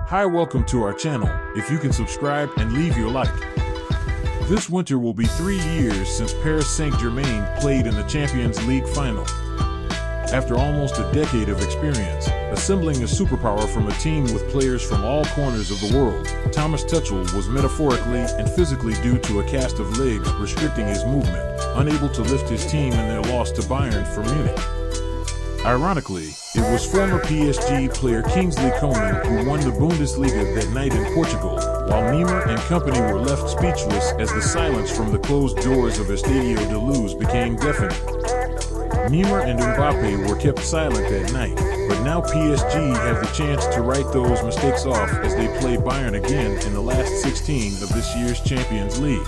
Hi, welcome to our channel. If you can subscribe and leave your like. This winter will be 3 years since Paris Saint-Germain played in the Champions League final. After almost a decade of experience, assembling a superpower from a team with players from all corners of the world, Thomas Tuchel was metaphorically and physically due to a cast of legs restricting his movement, unable to lift his team in their loss to Bayern for Munich. Ironically, it was former PSG player Kingsley Coman who won the Bundesliga that night in Portugal, while Neymar and company were left speechless as the silence from the closed doors of Estadio de Luz became deafening. Neymar and Mbappe were kept silent that night, but now PSG have the chance to write those mistakes off as they play Bayern again in the last 16 of this year's Champions League.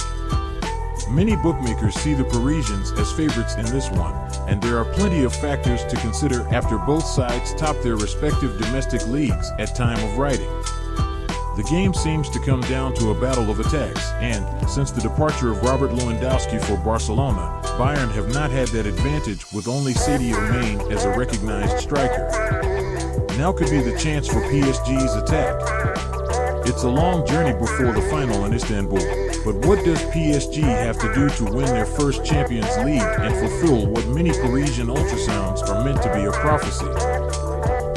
Many bookmakers see the Parisians as favorites in this one, and there are plenty of factors to consider after both sides top their respective domestic leagues at time of writing. The game seems to come down to a battle of attacks, and, since the departure of Robert Lewandowski for Barcelona, Bayern have not had that advantage with only Sadio Mane as a recognized striker. Now could be the chance for PSG's attack. It's a long journey before the final in Istanbul, but what does PSG have to do to win their first Champions League and fulfill what many Parisian ultrasounds are meant to be a prophecy?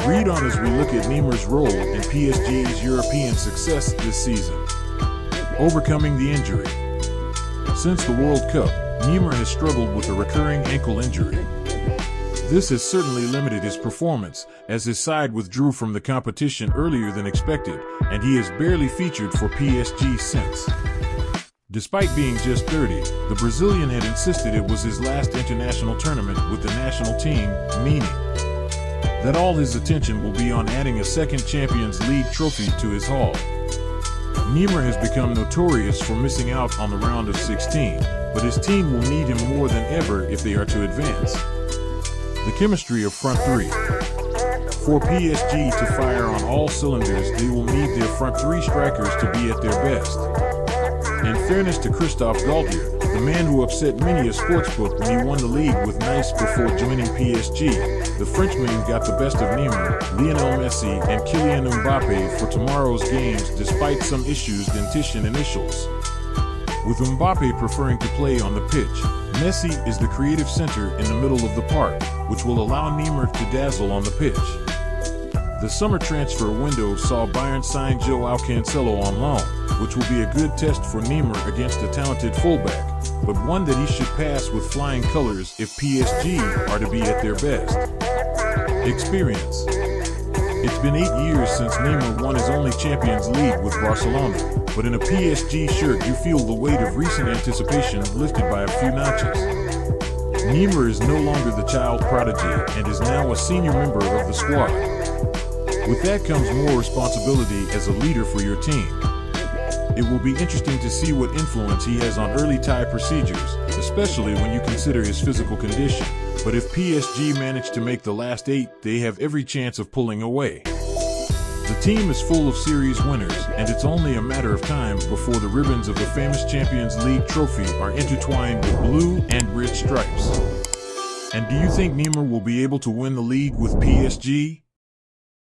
Read on as we look at Neymar's role in PSG's European success this season. Overcoming the injury. Since the World Cup, Neymar has struggled with a recurring ankle injury. This has certainly limited his performance, as his side withdrew from the competition earlier than expected, and he has barely featured for PSG since. Despite being just 30, the Brazilian had insisted it was his last international tournament with the national team, meaning that all his attention will be on adding a second Champions League trophy to his haul. Neymar has become notorious for missing out on the round of 16, but his team will need him more than ever if they are to advance. The chemistry of front three. For PSG to fire on all cylinders, they will need their front three strikers to be at their best. In fairness to Christophe Galtier, the man who upset many a sportsbook when he won the league with Nice before joining PSG, the Frenchman got the best of Neymar, Lionel Messi, and Kylian Mbappe for tomorrow's games despite some issues in Titian initials. With Mbappe preferring to play on the pitch, Messi is the creative center in the middle of the park, which will allow Neymar to dazzle on the pitch. The summer transfer window saw Bayern sign Joao Cancelo on loan, which will be a good test for Neymar against a talented fullback, but one that he should pass with flying colors if PSG are to be at their best. Experience. It's been 8 years since Neymar won his only Champions League with Barcelona, but in a PSG shirt you feel the weight of recent anticipation lifted by a few notches. Neymar is no longer the child prodigy and is now a senior member of the squad. With that comes more responsibility as a leader for your team. It will be interesting to see what influence he has on early tie procedures, especially when you consider his physical condition. But if PSG manage to make the last 8, they have every chance of pulling away. The team is full of series winners, and it's only a matter of time before the ribbons of the famous Champions League trophy are intertwined with blue and red stripes. And do you think Neymar will be able to win the league with PSG?